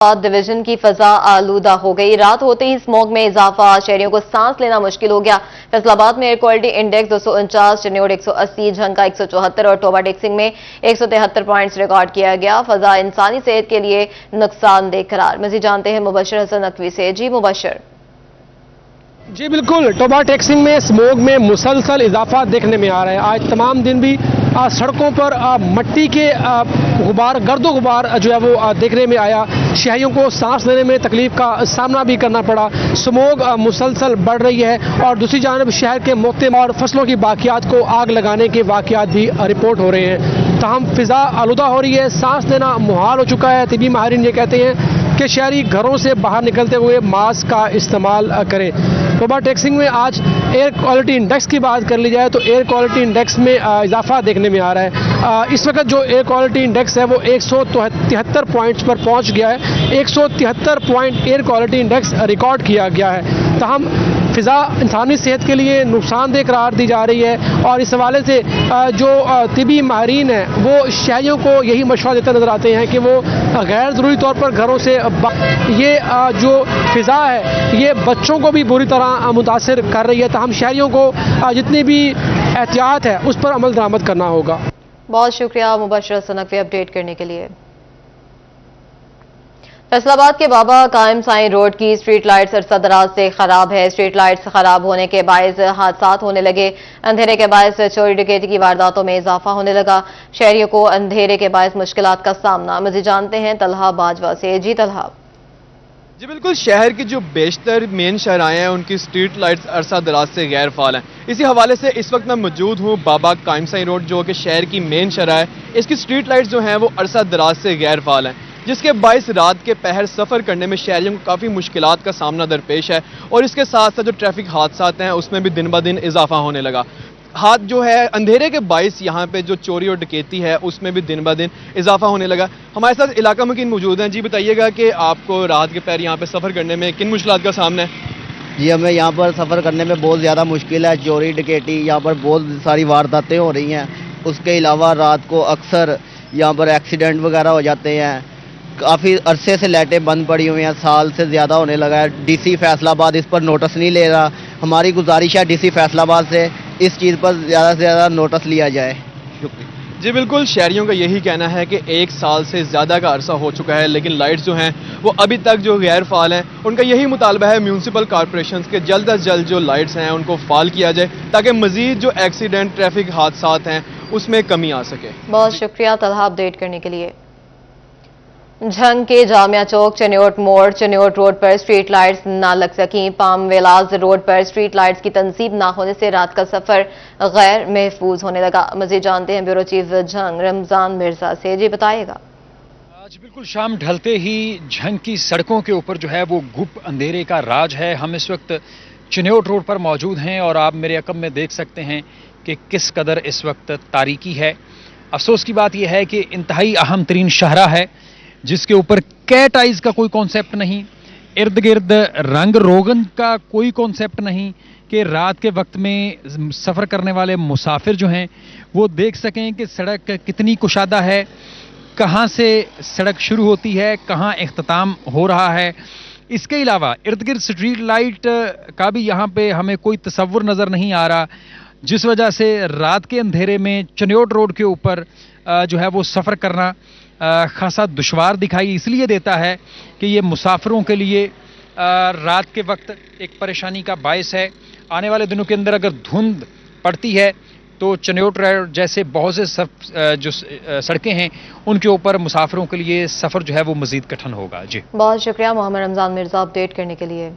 Division की फजा आलूदा हो गई। रात होते ही स्मोक में इजाफा, शहरियों को सांस लेना मुश्किल हो गया। फैसलाबाद में एयर क्वालिटी इंडेक्स 249, चिन्नौर 180, झंका 174 और टोबा टेक्सिंग में 173 पॉइंट्स रिकॉर्ड किया गया। फजा इंसानी सेहत के लिए नुकसानदेह करार। मजीद जानते हैं मुबशर हसन नकवी से। जी मुबशर। जी बिल्कुल, टोबा टेक्सिंग में स्मोक में मुसलसल इजाफा देखने में आ रहा है। आज तमाम दिन भी सड़कों पर मट्टी के गुबार, गर्दो गुबार जो है वो देखने में आया। शहरियों को सांस लेने में तकलीफ का सामना भी करना पड़ा। स्मोक मुसलसल बढ़ रही है और दूसरी जानब शहर के मोहतम और फसलों की बाकियात को आग लगाने के वाकियात भी रिपोर्ट हो रहे हैं। तमाम फिजा आलूदा हो रही है, सांस लेना मुहाल हो चुका है। तिबी माहिरीन ये कहते हैं कि शहरी घरों से बाहर निकलते हुए मास्क का इस्तेमाल करें। टोबा टेक्सिंग में आज एयर क्वालिटी इंडेक्स की बात कर ली जाए तो एयर क्वालिटी इंडेक्स में इजाफा देखने में आ रहा है। इस वक्त जो एयर क्वालिटी इंडेक्स है वो 173 पॉइंट्स पर पहुंच गया है। 173 point air quality index record किया गया है। तहम फिजा इंसानी सेहत के लिए नुकसानदेह करार दी जा रही है और इस हवाले से जो तिबी माहिरीन है वो शहरियों को यही मशवरा देते नजर आते हैं कि वो गैर ज़रूरी तौर पर घरों से ये जो फिजा है ये बच्चों को भी बुरी तरह मुतासिर कर रही है। तहम शहरियों को जितनी भी एहतियात है उस पर अमल दरामद करना होगा। बहुत शुक्रिया मुबशर हसन नकवी अपडेट करने के लिए। फैसलाबाद के बाबा कायम साईं रोड की स्ट्रीट लाइट्स अरसा दराज से खराब है। स्ट्रीट लाइट्स खराब होने के बायस हादसात होने लगे। अंधेरे के बायस चोरी डकैती की वारदातों में इजाफा होने लगा। शहरियों को अंधेरे के बायस मुश्किलात का सामना। मज़ीद जानते हैं तलहा बाजवा से। जी तलहा। जी बिल्कुल, शहर की जो बेशतर मेन शहराएं हैं उनकी स्ट्रीट लाइट्स अरसा दराज से गैर फाल हैं। इसी हवाले से इस वक्त मैं मौजूद हूँ बाबा कायम साईं रोड जो कि शहर की मेन शहर है। इसकी स्ट्रीट लाइट्स जो हैं वो अरसा दराज से गैर फाल हैं, जिसके बायस रात के पहर सफ़र करने में शहरियों को काफ़ी मुश्किलात का सामना दरपेश है। और इसके साथ साथ जो ट्रैफिक हादसात हैं उसमें भी दिन ब दिन इजाफा होने लगा। हाथ जो है अंधेरे के बायस यहाँ पे जो चोरी और डकैती है उसमें भी दिन ब दिन इजाफा होने लगा। हमारे साथ इलाका मुकीन मौजूद हैं। जी बताइएगा कि आपको रात के पैर यहाँ पे सफ़र करने में किन मुश्किलात का सामना है? जी हमें यहाँ पर सफ़र करने में बहुत ज़्यादा मुश्किल है। चोरी डकैती यहाँ पर बहुत सारी वारदातें हो रही हैं। उसके अलावा रात को अक्सर यहाँ पर एक्सीडेंट वगैरह हो जाते हैं। काफ़ी अरसे से लाइटें बंद पड़ी हुई हैं, साल से ज़्यादा होने लगा है। डीसी फैसलाबाद इस पर नोटिस नहीं ले रहा। हमारी गुजारिश है डीसी फैसलाबाद से इस चीज़ पर ज़्यादा से ज़्यादा नोटिस लिया जाए। शुक्रिया। जी बिल्कुल, शहरियों का यही कहना है कि एक साल से ज़्यादा का अरसा हो चुका है लेकिन लाइट्स जो हैं वो अभी तक जो गैर फाल हैं। उनका यही मुतालबा है म्यूनसिपल कॉरपोरेशन के जल्द अज जल्द जो लाइट्स हैं उनको फाल किया जाए ताकि मज़ीद जो एक्सीडेंट ट्रैफिक हादसात हैं उसमें कमी आ सके। बहुत शुक्रिया तलहा अपडेट करने के लिए। झंग के जामिया चौक चन्योट मोड़ चन्योट रोड पर स्ट्रीट लाइट्स ना लग सकी। पाम वेलाज रोड पर स्ट्रीट लाइट्स की तंसीब ना होने से रात का सफर गैर महफूज होने लगा। मजीद जानते हैं ब्यूरो चीफ झंग रमजान मिर्जा से। जी बताइएगा। आज बिल्कुल शाम ढलते ही झंग की सड़कों के ऊपर जो है वो गुप अंधेरे का राज है। हम इस वक्त चन्योट रोड पर मौजूद हैं और आप मेरे अकब में देख सकते हैं कि किस कदर इस वक्त तारीकी है। अफसोस की बात यह है कि इंतहाई अहम तरीन शहरा है जिसके ऊपर कैट आइज का कोई कॉन्सेप्ट नहीं, इर्द गिर्द रंग रोगन का कोई कॉन्सेप्ट नहीं कि रात के वक्त में सफ़र करने वाले मुसाफिर जो हैं वो देख सकें कि सड़क कितनी कुशादा है, कहाँ से सड़क शुरू होती है, कहाँ इख्तिताम हो रहा है। इसके अलावा इर्द गिर्द स्ट्रीट लाइट का भी यहाँ पे हमें कोई तसव्वुर नज़र नहीं आ रहा, जिस वजह से रात के अंधेरे में चन्योट रोड के ऊपर जो है वो सफ़र करना खासा दुश्वार दिखाई इसलिए देता है कि ये मुसाफिरों के लिए रात के वक्त एक परेशानी का बायस है। आने वाले दिनों के अंदर अगर धुंध पड़ती है तो चन्योट रोड जैसे बहुत से जो सड़कें हैं उनके ऊपर मुसाफिरों के लिए सफ़र जो है वो मज़ीद कठिन होगा। जी बहुत शुक्रिया मोहम्मद रमजान मिर्जा अपडेट करने के लिए।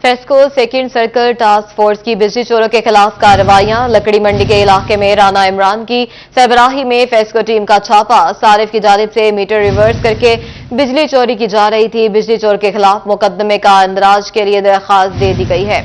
FESCO second circle task force की बिजली चोरों के खिलाफ कार्रवाइयां। लकड़ी मंडी के इलाके में राना इमरान की सरबराही में फेस्को टीम का छापा। सारिफ की जानिब से मीटर रिवर्स करके बिजली चोरी की जा रही थी। बिजली चोर के खिलाफ मुकदमे का इंदराज के लिए दरख्वास्त दे दी गई है।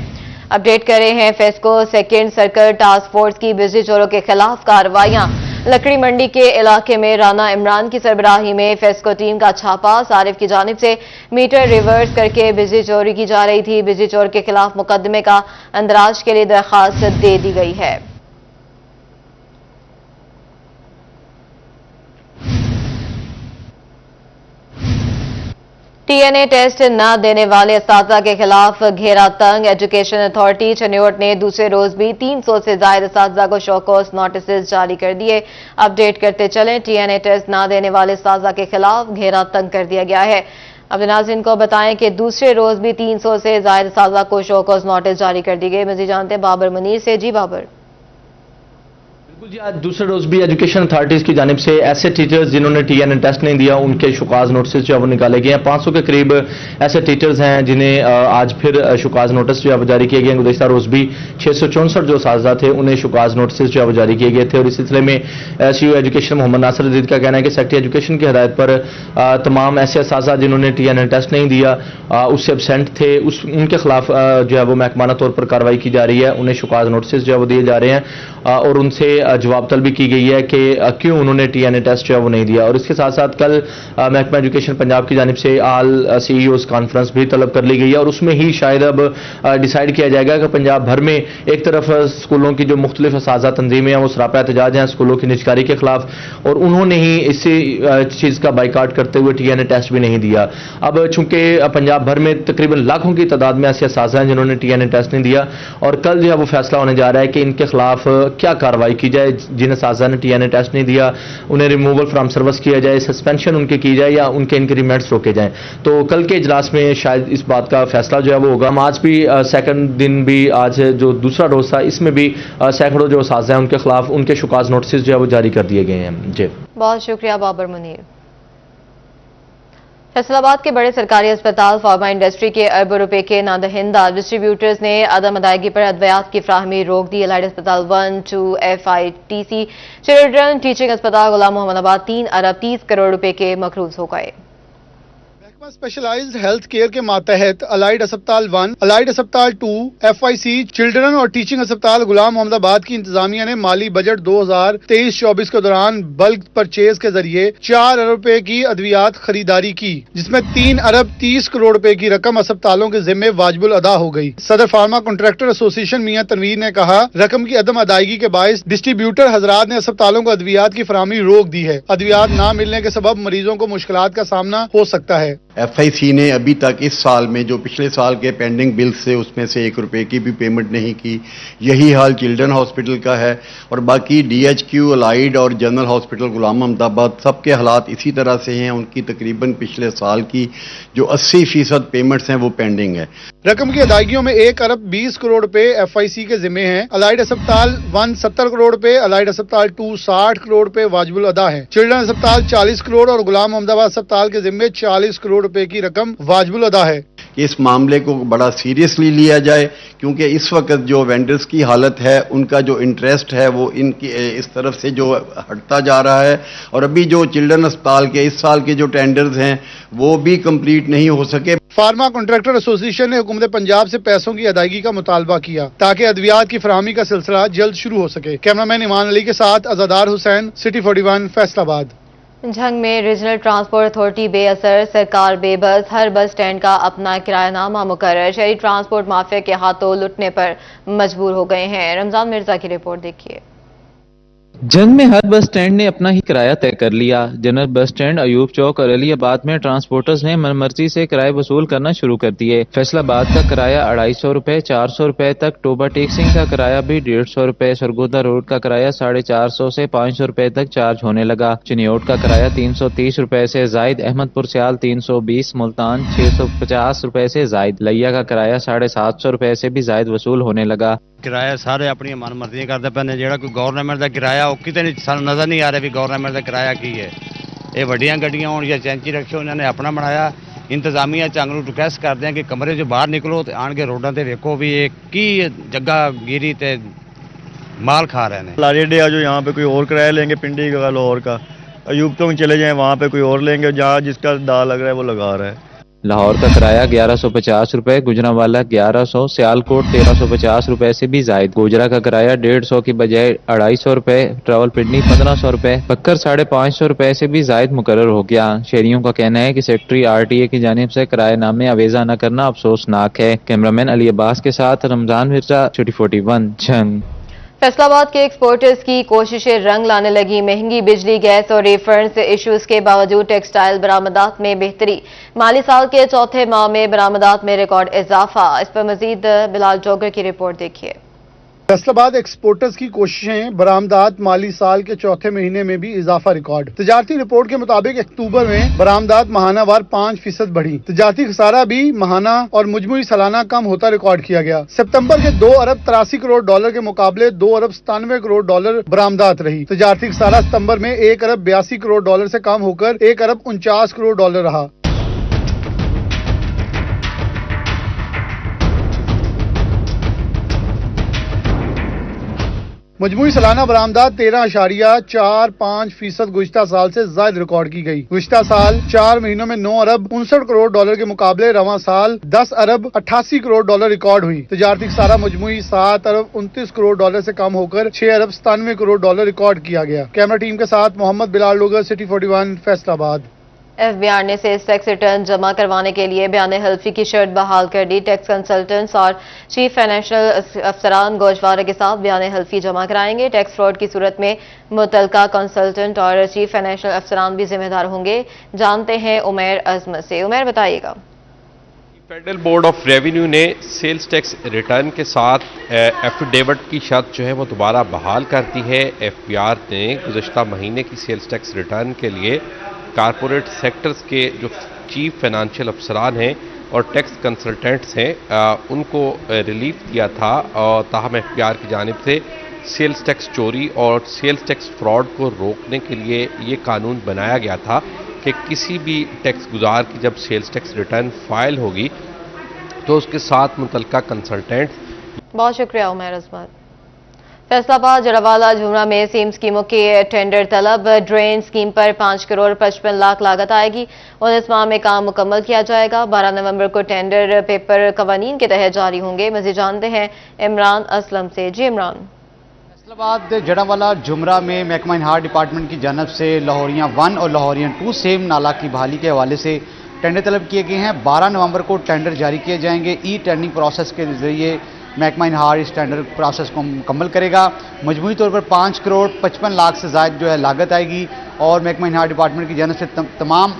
अपडेट कर रहे हैं FESCO second circle task force की बिजली चोरों के खिलाफ कार्रवाइयां। लकड़ी मंडी के इलाके में राना इमरान की सरबराही में फेस्को टीम का छापा। सारिफ की जानिब से मीटर रिवर्स करके बिजली चोरी की जा रही थी। बिजली चोर के खिलाफ मुकदमे का इंदराज के लिए दरख्वास्त दे दी गई है। TNA टेस्ट न देने वाले असातिज़ा के खिलाफ घेरा तंग। एजुकेशन अथॉरिटी चनियोट ने दूसरे रोज भी 300 से ज्यादा असातिज़ा को शोकॉज नोटिस जारी कर दिए। अपडेट करते चलें, TNA टेस्ट न देने वाले असातिज़ा के खिलाफ घेरा तंग कर दिया गया है। अब नाज़रीन को बताएं कि दूसरे रोज भी 300 से ज्यादा असातिज़ा को शोकॉज नोटिस जारी कर दी गई। मज़ीद जानते हैं बाबर मुनीर से। जी बाबर। जी, आज दूसरे रोज भी एजुकेशन अथॉरिटीज की जानिब से ऐसे टीचर्स जिन्होंने TNA टेस्ट नहीं दिया उनके शुकाज नोटिस जो है वो निकाले गए हैं। 500 के करीब ऐसे टीचर्स हैं जिन्हें आज फिर शुकाज नोटिस जो है वो जारी किए गए। गुज़श्ता रोज भी 664 जो असातिज़ा थे उन्हें शुकाज नोटिस जो है वो जारी किए गए थे। और इस सिलसिले में CEO एजुकेशन मोहम्मद नासिर अजीज का कहना है कि सेक्रेटरी एजुकेशन की हिदायत पर तमाम ऐसे असातिज़ा जिन्होंने TNA टेस्ट नहीं दिया, उससे एबसेंट थे, उनके खिलाफ जो है वो महकमाना तौर पर कार्रवाई की जा रही है। उन्हें शुकाज नोटिस जो है वो दिए जा रहे हैं और उनसे जवाब तलबी की गई है कि क्यों उन्होंने TNA टेस्ट जो है वो नहीं दिया। और इसके साथ साथ कल महकमा एजुकेशन पंजाब की जानिब से आल CEOs कॉन्फ्रेंस भी तलब कर ली गई है और उसमें ही शायद अब डिसाइड किया जाएगा कि पंजाब भर में एक तरफ स्कूलों की जो मुख्तलिफ असातिज़ा तंजीमें हैं वो सरापा एहतजाज हैं स्कूलों की निजकारी के खिलाफ, और उन्होंने ही इसी चीज़ का बाइकाट करते हुए TNA टेस्ट भी नहीं दिया। अब चूंकि पंजाब भर में तकरीबन लाखों की तादाद में ऐसे असातिज़ा हैं जिन्होंने TNA टेस्ट नहीं दिया, और कल जो है वो फैसला होने जा रहा है कि इनके खिलाफ क्या कार्रवाई की जाए। जिन असातिज़ा ने TNA टेस्ट नहीं दिया उन्हें रिमूवल फ्राम सर्विस किया जाए, सस्पेंशन उनके की जाए या उनके इंक्रीमेंट्स रोके जाएं। तो कल के इजलास में शायद इस बात का फैसला जो है वो होगा। हम आज भी सेकंड दिन भी आज जो दूसरा रोज था इसमें भी सैकड़ों जो असातिज़ा हैं उनके खिलाफ उनके शुकाज नोटिस जो है वो जारी कर दिए गए हैं। जी बहुत शुक्रिया बाबर मुनीर। फैसलाबाद के बड़े सरकारी अस्पताल फार्मा इंडस्ट्री के अरबों रुपए के नादहिंदा डिस्ट्रीब्यूटर्स ने अदम अदायगी पर अद्वियात की फ्राहमी रोक दी। एलाइड अस्पताल 1, 2 FITC चिल्ड्रन टीचिंग अस्पताल गुलाम मोहम्मदाबाद 3 अरब 30 करोड़ रुपए के मकरूज हो गए। स्पेशलाइज्ड हेल्थ केयर के मातहत अलाइड अस्पताल 1, अलाइड अस्पताल 2, FIC चिल्ड्रन और टीचिंग अस्पताल गुलाम मोहम्मदाबाद की इंतजामिया ने माली बजट 2023-24 के दौरान बल्क परचेज के जरिए 4 अरब रुपए की अद्वियात खरीदारी की, जिसमें 3 अरब 30 करोड़ रुपए की रकम अस्पतालों के जिम्मे वाजिबुल अदा हो गई। सदर फार्मा कॉन्ट्रैक्टर एसोसिएशन मियां तनवीर ने कहा, रकम की अदम अदायगी के बायस डिस्ट्रीब्यूटर हजरात ने अस्पतालों को अद्वियात की फराहमी रोक दी है। अद्वियात न मिलने के सबब मरीजों को मुश्किलात का सामना हो सकता है। FIC ने अभी तक इस साल में जो पिछले साल के पेंडिंग बिल्स थे उसमें से 1 रुपए की भी पेमेंट नहीं की। यही हाल चिल्ड्रन हॉस्पिटल का है और बाकी DHQ, अलाइड और जनरल हॉस्पिटल गुलाम मोहम्मदाबाद सबके हालात इसी तरह से हैं। उनकी तकरीबन पिछले साल की जो 80% पेमेंट्स हैं वो पेंडिंग है। रकम की अदायगियों में 1 अरब 20 करोड़ रुपए FIC के जिम्मे हैं। अलाइड अस्पताल 1 70 करोड़ रुपए, अलाइड अस्पताल 2 60 करोड़ रुपए वाजिबुल अदा है। चिल्ड्रन अस्पताल 40 करोड़ और गुलाम मोहम्मदाबाद अस्पताल के जिम्मे 40 करोड़ रुपए की रकम वाजिबुल अदा है। इस मामले को बड़ा सीरियसली लिया जाए क्योंकि इस वक्त जो वेंडर्स की हालत है उनका जो इंटरेस्ट है वो इनकी इस तरफ से जो हटता जा रहा है, और अभी जो चिल्ड्रन अस्पताल के इस साल के जो टेंडर्स हैं वो भी कंप्लीट नहीं हो सके। फार्मा कॉन्ट्रैक्टर एसोसिएशन ने हुकूमत पंजाब से पैसों की अदायगी का मुतालबा किया ताकि अद्वियात की फराहमी का सिलसिला जल्द शुरू हो सके। कैमरामैन ईमान अली के साथ अज़ादार हुसैन, सिटी 41 फैसलाबाद। झंग में रीजनल ट्रांसपोर्ट अथॉरिटी बेअसर, सरकार बेबस, हर बस स्टैंड का अपना किरायानामा मुकर्रर, शहरी ट्रांसपोर्ट माफिया के हाथों लुटने पर मजबूर हो गए हैं। रमजान मिर्जा की रिपोर्ट देखिए। जंग में हर बस स्टैंड ने अपना ही किराया तय कर लिया। जनरल बस स्टैंड, अयूब चौक और अलीबाद में ट्रांसपोर्टर्स ने मनमर्जी से किराए वसूल करना शुरू कर दिए। फैसलाबाद का किराया 250 रुपए, 400 रुपए तक। टोबा टेक्सिंग का किराया भी 150 रुपए। सरगोदा रोड का किराया 450 से 500 रुपए तक चार्ज होने लगा। चिन्योट का किराया 330 रुपए से जायद, अहमदपुर सियाल 320, मुल्तान 650 रुपए से जायद, लिया का किराया 750 रुपए से भी जायद वसूल होने लगा। किराया सारे अपनी मनमर्जी करते पे ने, जेड़ा कोई गवर्नमेंट का किराया वो किते नहीं सानू नजर नहीं आ रहा भी गवर्नमेंट का किराया की है। ये वड्डियां गड्डियां होण या चैंची रखे उन्होंने अपना बनाया। इंतजामिया चंग नूं रिक्वेस्ट करते हैं कि कमरे चों बाहर निकलो ते आण के रोडां ते वेखो भी ये की जगह गिरी ते माल खा रहे हैं। लारी डे जो यहाँ पे कोई और किराया लेंगे, पिंडी का लाहौर का, अयूब तो चले जाएं वहाँ पे कोई और लेंगे, जहाँ जिसका दाल लग रहा है वो लगा रहा है। लाहौर का किराया 1150 रुपए, गुजरांवाला 1100, सियालकोट 1350 रुपए से भी जायद। गोजरा का किराया 150 की बजाय 250 रुपए, रावलपिंडी 1500 रुपए, पक्कर 550 रुपए से भी जायद मुकर्रर हो गया। शहरियों का कहना है कि सेक्रेटरी RTA की जानिब से किराएनामे अवेजा न करना अफसोसनाक है। कैमरामैन अली अब्बास के साथ रमजान मिर्जा, सिटी 41, झंग। फैसलाबाद के एक्सपोर्टर्स की कोशिशें रंग लाने लगी। महंगी बिजली, गैस और रिफंड्स इश्यूज के बावजूद टेक्सटाइल बरामदात में बेहतरी। माली साल के चौथे माह में बरामदात में रिकॉर्ड इजाफा। इस पर मजीद बिलाल जोगर की रिपोर्ट देखिए। फैसलाबाद एक्सपोर्टर्स की कोशिशें, बरामदात माली साल के चौथे महीने में भी इजाफा रिकॉर्ड। तजारती रिपोर्ट के मुताबिक अक्टूबर में बरामदात माहानावार 5% बढ़ी। तजारती खसारा भी माहाना और मुजमुई सालाना कम होता रिकॉर्ड किया गया। सितंबर के 2 अरब 83 करोड़ डॉलर के मुकाबले 2 अरब 97 करोड़ डॉलर बरामदात रही। तजारती खसारा सितंबर में 1 अरब 82 करोड़ डॉलर से कम होकर 1 अरब 49 करोड़ डॉलर रहा। मजमूई सालाना बरामदात 13.45% गुज़िश्ता साल से ज़ायद रिकॉर्ड की गई। गुज़िश्ता साल 4 महीनों में 9 अरब 59 करोड़ डॉलर के मुकाबले रवां साल 10 अरब 88 करोड़ डॉलर रिकॉर्ड हुई। तजारती खसारा मजमूई 7 अरब 29 करोड़ डॉलर से कम होकर 6 अरब 97 करोड़ डॉलर रिकॉर्ड किया गया। कैमरा टीम के साथ मोहम्मद बिलाल लोगर, सिटी 41, फैसलाबाद। एफबीआर ने सेल्स टैक्स रिटर्न जमा करवाने के लिए बयान हल्फी की शर्त बहाल कर दी। टैक्स कंसल्टेंट्स और चीफ फाइनेंशियल अफसरान गोशवारा के साथ बयान हल्फी जमा कराएंगे। टैक्स फ्रॉड की सूरत में मुतलका कंसल्टेंट और चीफ फाइनेंशियल अफसरान भी जिम्मेदार होंगे। जानते हैं उमैर अजमत से। उमैर, बताइएगा। फेडरल बोर्ड ऑफ रेवेन्यू ने सेल्स टैक्स रिटर्न के साथ एफिडेविट की शर्त जो है वो दोबारा बहाल कर दी है। एफबीआर ने गुज़श्ता महीने की सेल्स टैक्स रिटर्न के लिए कारपोरेट सेक्टर्स के जो चीफ फाइनेंशियल अफसरान हैं और टैक्स कंसल्टेंट्स हैं उनको रिलीफ दिया था। और ताहम एफबीआर की जानिब से सेल्स टैक्स चोरी और सेल्स टैक्स फ्रॉड को रोकने के लिए ये कानून बनाया गया था कि किसी भी टैक्स गुजार की जब सेल्स टैक्स रिटर्न फाइल होगी तो उसके साथ मुतलका कंसल्टेंट। बहुत शुक्रिया उमैर अजमत। फैसलाबाद जड़ावाला झुमरा में सीम स्कीमों के टेंडर तलब। ड्रेन स्कीम पर 5 करोड़ 55 लाख लागत आएगी। 19 माह में काम मुकम्मल किया जाएगा। 12 नवंबर को टेंडर पेपर कवानीन के तहत जारी होंगे। मज़ीद जानते हैं इमरान असलम से। जी इमरान। फैसलाबाद जड़ावाला झुमरा में महकमा हार्ट डिपार्टमेंट की जानब से लाहौरियाँ 1 और लाहौरियाँ 2 सेम नाला की बहाली के हवाले से टेंडर तलब किए गए हैं। 12 नवंबर को टेंडर जारी किए जाएंगे। ई टेंडरिंग प्रोसेस के जरिए महकमा हार्ट इस टेंडर प्रोसेस को मुकम्मल करेगा। मजमूई तौर पर 5 करोड़ 55 लाख से ज़ायद जो है लागत आएगी। और महकमा हार्ट डिपार्टमेंट की जानब से तमाम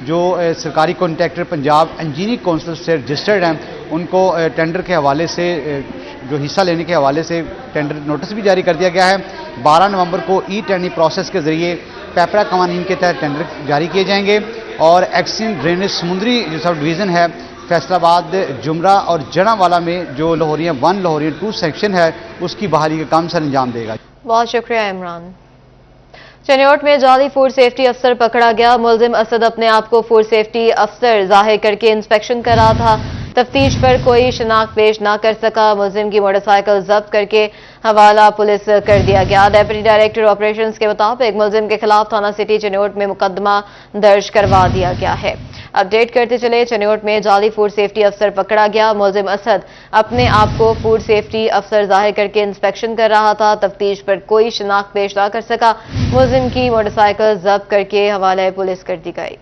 जो सरकारी कॉन्ट्रैक्टर पंजाब इंजीनियरिंग काउंसिल से रजिस्टर्ड हैं उनको टेंडर के हवाले से जो हिस्सा लेने के हवाले से टेंडर नोटिस भी जारी कर दिया गया है। 12 नवंबर को ई टेंडरिंग प्रोसेस के जरिए पेपरा कवानीन के तहत टेंडर जारी किए जाएंगे। और एक्सिन ड्रेनेज समुद्री जो सब डिवीज़न है फैसलाबाद जुमरा और जड़ावाला में जो लाहौरियाँ 1 लाहौरियाँ 2 सेक्शन है उसकी बहाली का काम सर अंजाम देगा। बहुत शुक्रिया इमरान। चनियोट में जाली फूड सेफ्टी अफसर पकड़ा गया। मुलजिम असद अपने आप को फूड सेफ्टी अफसर जाहिर करके इंस्पेक्शन कर रहा था। तफ्तीश पर कोई शनाख्त पेश न कर सका। मुलजिम की मोटरसाइकिल जब्त करके हवाला पुलिस कर दिया गया। डेप्यूटी डायरेक्टर ऑपरेशंस के मुताबिक मुलजिम के खिलाफ थाना सिटी चनियोट में मुकदमा दर्ज करवा दिया गया है। अपडेट करते चले, चनियोट में जाली फूड सेफ्टी अफसर पकड़ा गया। मुलजिम असद अपने आप को फूड सेफ्टी अफसर जाहिर करके इंस्पेक्शन कर रहा था। तफ्तीश पर कोई शनाख्त पेश न कर सका। मुलजिम की मोटरसाइकिल जब्त करके हवाले पुलिस कर दी गई।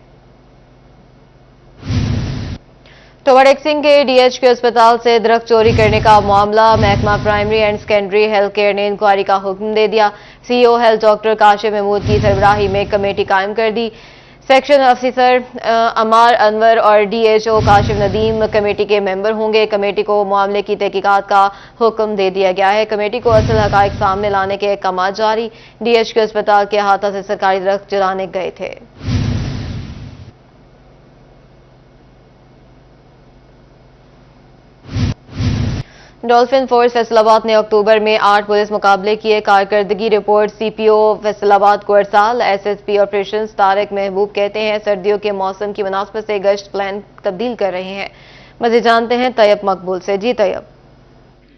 टोबा सिंह के डीएचक्यू अस्पताल से दरख्त चोरी करने का मामला। महकमा primary and secondary health care ने इंक्वायरी का हुक्म दे दिया। CEO health doctor Kashif Mahmood की सरबराही में कमेटी कायम कर दी। सेक्शन अफसर अमार अनवर और डीएचओ काशिफ नदीम कमेटी के मेंबर होंगे। कमेटी को मामले की तहकीकात का हुक्म दे दिया गया है। कमेटी को असल हकायक सामने लाने के अहकाम जारी। डीएचक्यू अस्पताल के अहाता से सरकारी दरख्त जलाने गए थे। डॉल्फिन फोर्स फैसलाबाद ने अक्टूबर में 8 पुलिस मुकाबले किए। कारकर्दगी रिपोर्ट सीपीओ फैसलाबाद को अरसाल। एसएसपी ऑपरेशंस तारिक महबूब कहते हैं सर्दियों के मौसम की मुनासबत से गश्त प्लान तब्दील कर रहे हैं। मज़ीद जानते हैं तैयब मकबूल से। जी तैयब।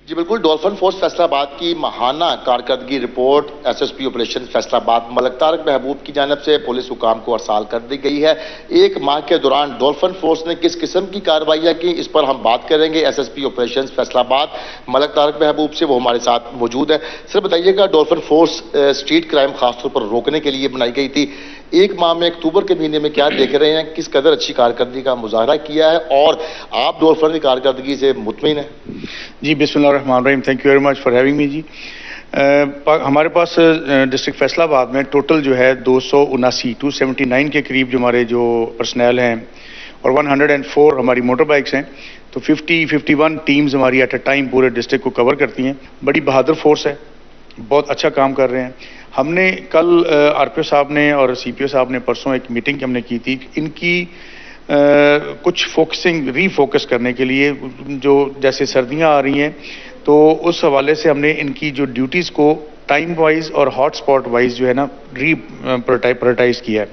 जी बिल्कुल, डॉल्फिन फोर्स फैसलाबाद की माहाना कारकर्दगी report SSP operation Faisalabad Malik Tariq Mehboob की जानब से पुलिस हुकाम को अरसाल कर दी गई है। 1 माह के दौरान डॉल्फिन फोर्स ने किस किस्म की कार्रवाइयाँ की, इस पर हम बात करेंगे। एसएसपी ऑपरेशन फैसलाबाद मलक तारिक महबूब से, वो हमारे साथ मौजूद है। सर बताइएगा, डॉल्फिन फोर्स स्ट्रीट क्राइम खासतौर पर रोकने के लिए बनाई गई थी। 1 माह में अक्टूबर के महीने में क्या देख रहे हैं, किस कदर अच्छी कारकर्दगी का मुजाहरा किया है और आप डॉल्फिन की कारकर्दगी से मुतमईन हैं? जी बिस्मिल्लाहिर्रहमानिर्रहीम, thank you very much for having me जी। ہمارے پاس ڈسٹرکٹ فیصلہ آباد میں ٹوٹل جو ہے 279 کے قریب جو ہمارے جو پرسنل ہیں اور 104 ہماری موٹر بائکس ہیں، تو 51 ٹیمز ہماری ایٹ اے ٹائم پورے ڈسٹرکٹ کو کور کرتی ہیں. بڑی بہادر فورس ہے، بہت اچھا کام کر رہے ہیں. ہم نے کل آر پی او صاحب نے اور سی پی او صاحب نے پرسوں ایک میٹنگ ہم نے کی تھی ان کی کچھ ری فوکس کرنے کے لیے، جو جیسے سردیاں آ رہی ہیں تو اس حوالے سے ہم نے ان کی جو ڈیوٹیز کو ٹائم وائز اور ہاٹ اسپاٹ وائز جو ہے نا پرائرٹائز کیا ہے.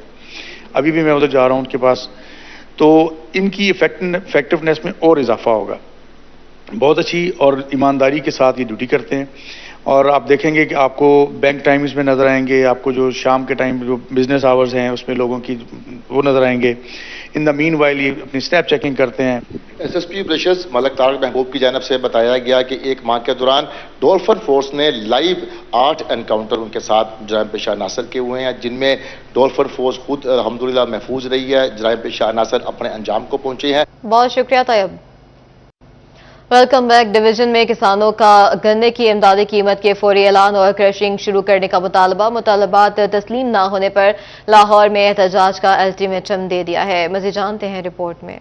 ابھی بھی میں ادھر جا رہا ہوں ان کے پاس، تو ان کی افیکٹونیس میں اور اضافہ ہوگا. بہت اچھی اور ایمانداری کے ساتھ یہ ڈیوٹی کرتے ہیں، اور آپ دیکھیں گے کہ آپ کو بینک ٹائمز میں نظر آئیں گے، آپ کو جو شام کے ٹائم جو بزنس آورز ہیں اس میں لوگوں کی وہ نظر آئیں گے. ان دا مین وائل یہ اپنی اسٹیپ چیکنگ کرتے ہیں. ایس ایس پی آپریشنز ملک طارق محبوب کی جانب سے بتایا گیا کہ ایک ماہ کے دوران ڈولفن فورس نے لائیو 8 انکاؤنٹر ان کے ساتھ جرائم پیشہ عناصر کے ہوئے ہیں، جن میں ڈولفن فورس خود الحمدللہ محفوظ رہی ہے. جرائم پیشہ عناصر اپنے انجام کو پہنچے ہیں. بہت شکریہ طیب. Welcome back. ڈویژن میں کسانوں کا گنے کی امدادی قیمت کے فوری اعلان اور کریشنگ شروع کرنے کا مطالبات تسلیم نہ ہونے پر لاہور میں احتجاج کا الٹیمیٹم دے دیا ہے. مزید جانتے ہیں رپورٹ میں.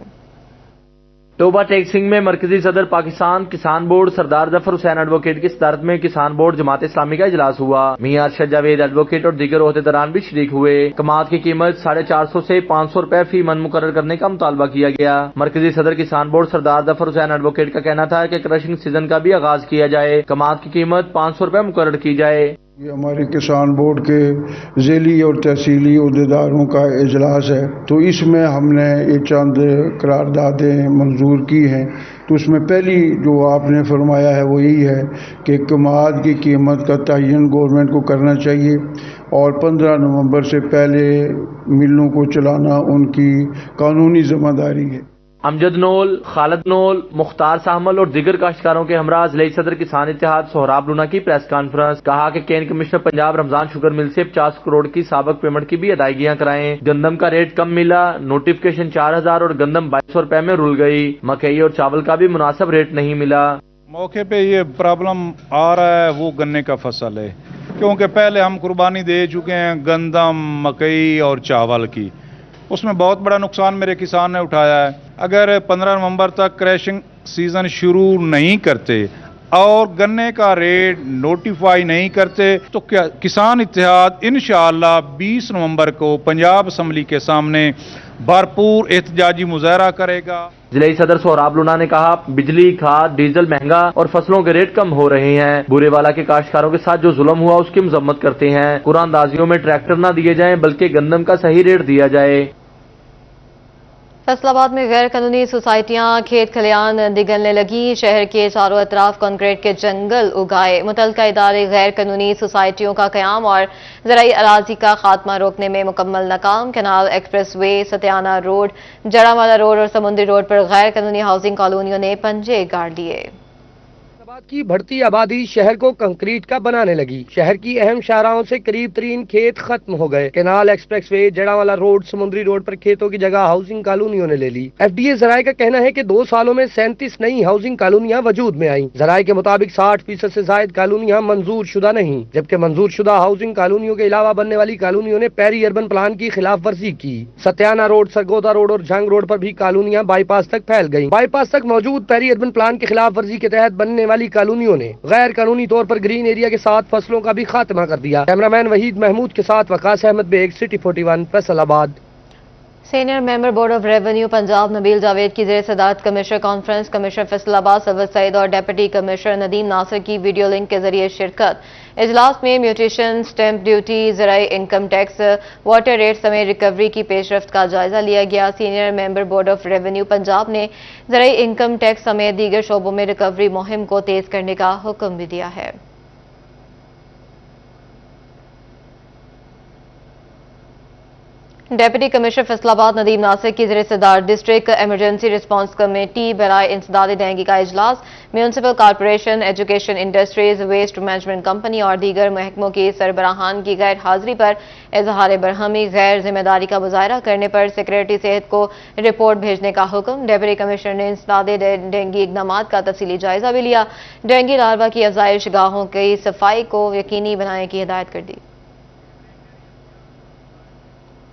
توبہ ٹیکسنگ میں مرکزی صدر پاکستان کسان بورڈ سردار ظفر حسین ایڈوکیٹ کی صدارت میں کسان بورڈ جماعت اسلامی کا اجلاس ہوا. میاں ارشد جاوید ایڈوکیٹ اور دیگر عہدیداران بھی شریک ہوئے. کماد کی قیمت 450 سے 500 روپے فی من مقرر کرنے کا مطالبہ کیا گیا. مرکزی صدر کسان بورڈ سردار ظفر حسین ایڈوکیٹ کا کہنا تھا کہ کرشنگ سیزن کا بھی آغاز کیا جائے. کماد کی قیمت 500 روپے مقرر کی جائے. یہ ہمارے کسان بورڈ کے ذیلی اور تحصیلی عہدیداروں کا اجلاس ہے، تو اس میں ہم نے یہ چند قراردادیں منظور کی ہیں. تو اس میں پہلی جو آپ نے فرمایا ہے وہ یہی ہے کہ کماد کی قیمت کا تعین گورنمنٹ کو کرنا چاہیے، اور 15 نومبر سے پہلے ملوں کو چلانا ان کی قانونی ذمہ داری ہے. امجد نول، خالد نول، مختار ساحمل اور دیگر کاشتکاروں کے ہمراہ ضلعی صدر کسان اتحاد سہراب لونا کی پریس کانفرنس. کہا کہ can commissioner Punjab Ramzan sugar mill سے 50 کروڑ کی سابق پیمنٹ کی بھی ادائیگیاں کرائیں. گندم کا ریٹ کم ملا، نوٹیفکیشن 4000 اور گندم 2200 روپے میں رول گئی. مکئی اور چاول کا بھی مناسب ریٹ نہیں ملا. موقع پہ یہ پرابلم آ رہا ہے وہ گنے کا فصل ہے، کیونکہ پہلے ہم قربانی دے چکے ہیں گندم، مکئی اور چاول کی. اس میں بہت بڑا نقصان میرے کسان نے اٹھایا ہے. اگر 15 نومبر تک کریشنگ سیزن شروع نہیں کرتے اور گنے کا ریٹ نوٹیفائی نہیں کرتے تو کیا کسان اتحاد انشاءاللہ 20 نومبر کو پنجاب اسمبلی کے سامنے بھرپور احتجاجی مظاہرہ کرے گا. ضلعی صدر سہراب لونا نے کہا بجلی، کھاد، ڈیزل مہنگا اور فصلوں کے ریٹ کم ہو رہے ہیں. بورے والا کے کاشتکاروں کے ساتھ جو ظلم ہوا اس کی مذمت کرتے ہیں. قرآن اندازیوں میں ٹریکٹر نہ دیے جائیں بلکہ گندم کا صحیح ریٹ دیا جائے. فیصل آباد میں غیر قانونی سوسائٹیاں کھیت کھلیان نگلنے لگی. شہر کے چاروں اطراف کنکریٹ کے جنگل اگائے. متعلقہ ادارے غیر قانونی سوسائٹیوں کا قیام اور زرعی اراضی کا خاتمہ روکنے میں مکمل ناکام. Canal express way, ستیانہ road, جڑاوالا road اور سمندری روڈ پر غیر قانونی ہاؤسنگ کالونیوں نے پنجے گاڑ لیے. کی بڑھتی آبادی شہر کو کنکریٹ کا بنانے لگی. شہر کی اہم شاہراہوں سے قریب ترین کھیت ختم ہو گئے. کینال ایکسپریس وے، جڑاوالا روڈ، سمندری روڈ پر کھیتوں کی جگہ ہاؤسنگ کالونیوں نے لے لی. ایف ڈی اے ذرائع کا کہنا ہے کہ 2 سالوں میں 37 نئی ہاؤسنگ کالونیاں وجود میں آئیں. ذرائع کے مطابق 60% سے زائد کالونیاں منظور شدہ نہیں، جبکہ منظور شدہ ہاؤسنگ کالونیوں کے علاوہ بننے والی کالونیوں نے پیری اربن پلان کی خلاف ورزی کی. ستیانہ روڈ، سرگودا روڈ اور جھنگ روڈ پر بھی کالونیاں بائی پاس تک پھیل گئیں. بائی پاس تک موجود پیری اربن پلان کی خلاف ورزی کے تحت بننے والی کالونیوں نے غیر قانونی طور پر گرین ایریا کے ساتھ فصلوں کا بھی خاتمہ کر دیا. کیمرامین وحید محمود کے ساتھ Waqas Ahmed Baig, city 41، Faisalabad. Senior member board of revenue Punjab Nabeel Javed کی زیر صدارت کمشنر کانفرنس. کمشنر فیصل آباد سرور سعید اور ڈیپٹی کمشنر ندیم ناصر کی ویڈیو لنک کے ذریعے شرکت. اجلاس میں میوٹیشن، سٹیمپ ڈیوٹی، زرعی انکم ٹیکس، واٹر ریٹ سمیت ریکوری کی پیش رفت کا جائزہ لیا گیا. Senior member board of revenue Punjab نے زرعی انکم ٹیکس سمیت دیگر شعبوں میں ریکوری مہم کو تیز کرنے کا حکم بھی دیا ہے. ڈیپٹی کمشنر فیصلاباد ندیم ناصر کی زیر صدارت ڈسٹرکٹ ایمرجنسی رسپانس کمیٹی برائے انسداد ڈینگی کا اجلاس municipal corporation, education, industries, waste management company اور دیگر محکموں کی سربراہان کی غیر حاضری پر اظہار برہمی، غیر ذمہ داری کا مظاہرہ کرنے پر سیکریٹری صحت کو رپورٹ بھیجنے کا حکم۔ ڈیپٹی کمشنر نے انسداد ڈینگی اقدامات کا تفصیلی جائزہ بھی لیا۔ ڈینگی لاروا کی افزائش گاہوں کی صفائی کو یقینی بنانے کی ہدایت کر دی۔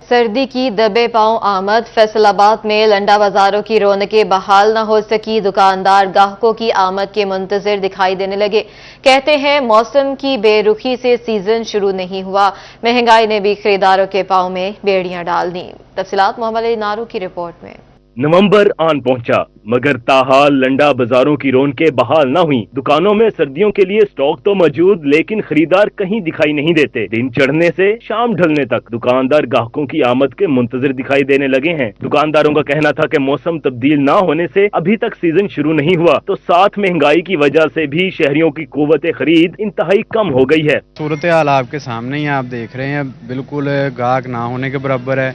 سردی کی دبے پاؤں آمد، فیصل آباد میں لنڈا بازاروں کی رونقیں بحال نہ ہو سکی، دکاندار گاہکوں کی آمد کے منتظر دکھائی دینے لگے۔ کہتے ہیں موسم کی بے رخی سے سیزن شروع نہیں ہوا، مہنگائی نے بھی خریداروں کے پاؤں میں بیڑیاں ڈال دیں۔ تفصیلات محمد علی نارو کی رپورٹ میں۔ نومبر آن پہنچا مگر تاحال لنڈا بازاروں کی رونقیں بحال نہ ہوئیں۔ دکانوں میں سردیوں کے لیے سٹاک تو موجود لیکن خریدار کہیں دکھائی نہیں دیتے۔ دن چڑھنے سے شام ڈھلنے تک دکاندار گاہکوں کی آمد کے منتظر دکھائی دینے لگے ہیں۔ دکانداروں کا کہنا تھا کہ موسم تبدیل نہ ہونے سے ابھی تک سیزن شروع نہیں ہوا، تو ساتھ مہنگائی کی وجہ سے بھی شہریوں کی قوت خرید انتہائی کم ہو گئی ہے۔ صورتحال آپ کے سامنے ہی آپ دیکھ رہے ہیں، بالکل گاہک نہ ہونے کے برابر ہے۔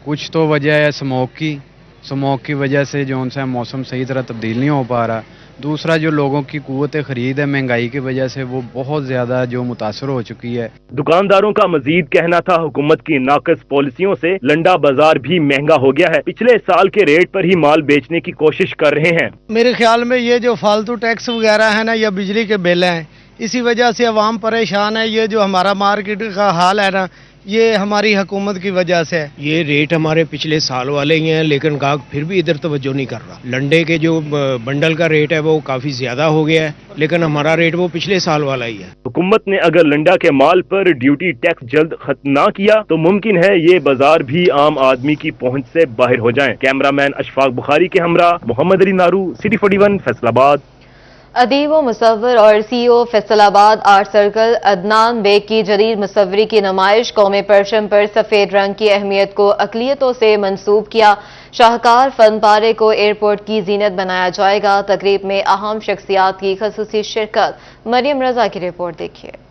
کچھ تو وجہ ہے سموک کی وجہ سے جو ان سے موسم صحیح طرح تبدیل نہیں ہو پا رہا۔ دوسرا جو لوگوں کی قوت خرید ہے مہنگائی کی وجہ سے وہ بہت زیادہ جو متاثر ہو چکی ہے۔ دکانداروں کا مزید کہنا تھا حکومت کی ناقص پالیسیوں سے لنڈا بازار بھی مہنگا ہو گیا ہے، پچھلے سال کے ریٹ پر ہی مال بیچنے کی کوشش کر رہے ہیں۔ میرے خیال میں یہ جو فالتو ٹیکس وغیرہ ہے نا یا بجلی کے بل ہیں، اسی وجہ سے عوام پریشان ہے۔ یہ جو ہمارا مارکیٹ کا حال ہے نا، یہ ہماری حکومت کی وجہ سے ہے۔ یہ ریٹ ہمارے پچھلے سال والے ہی ہیں لیکن گاہک پھر بھی ادھر توجہ نہیں کر رہا۔ لنڈے کے جو بنڈل کا ریٹ ہے وہ کافی زیادہ ہو گیا ہے لیکن ہمارا ریٹ وہ پچھلے سال والا ہی ہے۔ حکومت نے اگر لنڈا کے مال پر ڈیوٹی ٹیکس جلد ختم نہ کیا تو ممکن ہے یہ بازار بھی عام آدمی کی پہنچ سے باہر ہو جائیں۔ کیمرہ مین اشفاق بخاری کے ہمراہ محمد علی نارو، سٹی 41 فیصل آباد۔ ادیب و مصور اور سی او فیصل آباد آرٹ سرکل عدنان بیگ کی جدید مصوری کی نمائش قومی پرچم پر سفید رنگ کی اہمیت کو اقلیتوں سے منسوب کیا۔ شاہکار فن پارے کو ایئرپورٹ کی زینت بنایا جائے گا۔ تقریب میں اہم شخصیات کی خصوصی شرکت۔ مریم رضا کی رپورٹ دیکھیے۔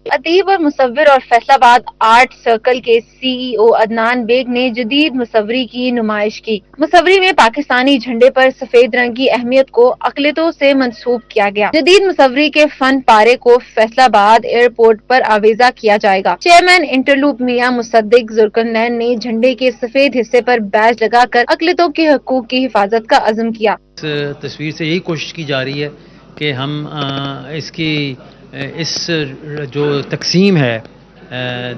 ادیب اور مصور اور فیصل آباد آرٹ سرکل کے سی ای او عدنان بیگ نے جدید مصوری کی نمائش کی۔ مصوری میں پاکستانی جھنڈے پر سفید رنگ کی اہمیت کو اقلیتوں سے منسوب کیا گیا۔ جدید مصوری کے فن پارے کو فیصل آباد ایئرپورٹ پر آویزہ کیا جائے گا۔ چیئرمین انٹرلوپ میاں مصدق ذوالقرنین نے جھنڈے کے سفید حصے پر بیج لگا کر اقلیتوں کے حقوق کی حفاظت کا عزم کیا۔ اس تصویر سے یہی کوشش کی جا رہی ہے کہ ہم اس جو تقسیم ہے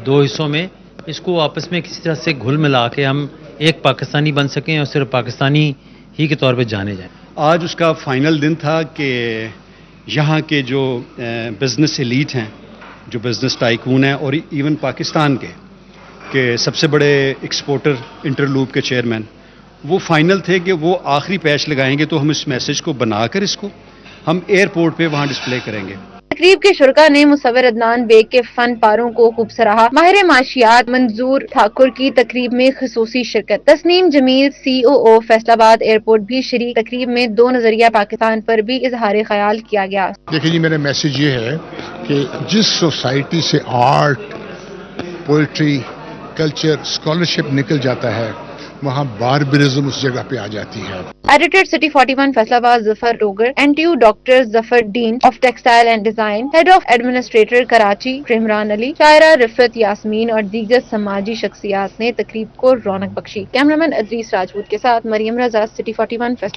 دو حصوں میں، اس کو آپس میں کسی طرح سے گھل ملا کے ہم ایک پاکستانی بن سکیں اور صرف پاکستانی ہی کے طور پہ جانے جائیں۔ آج اس کا فائنل دن تھا کہ یہاں کے جو بزنس ایلیٹ ہیں، جو بزنس ٹائکون ہیں اور ایون پاکستان کے سب سے بڑے ایکسپورٹر انٹرلوپ کے چیئرمین، وہ فائنل تھے کہ وہ آخری پیچ لگائیں گے تو ہم اس میسج کو بنا کر اس کو ہم ایئرپورٹ پہ وہاں ڈسپلے کریں گے۔ تقریب کے شرکا نے مصور عدنان بیگ کے فن پاروں کو خوب سراہا۔ ماہر معاشیات منظور ٹھاکر کی تقریب میں خصوصی شرکت۔ تسنیم جمیل سی او فیصل آباد ایئرپورٹ بھی شریک۔ تقریب میں دو نظریہ پاکستان پر بھی اظہار خیال کیا گیا۔ دیکھیں جی، میرا میسج یہ ہے کہ جس سوسائٹی سے آرٹ، پوئٹری، کلچر، اسکالرشپ نکل جاتا ہے وہاں باربرزم اس جگہ پہ آ جاتی ہے۔ Editor city 41 Faisalabad Zafar Dogar, NTU doctor Zafar dean of textile and design, head of administrator Karachi Imran Ali, شاعرہ رفت یاسمین اور دیگر سماجی شخصیات نے تقریب کو رونق بخشی۔ کیمرامین ادریس راجپوت کے ساتھ مریم رضا، سٹی 41 فیصل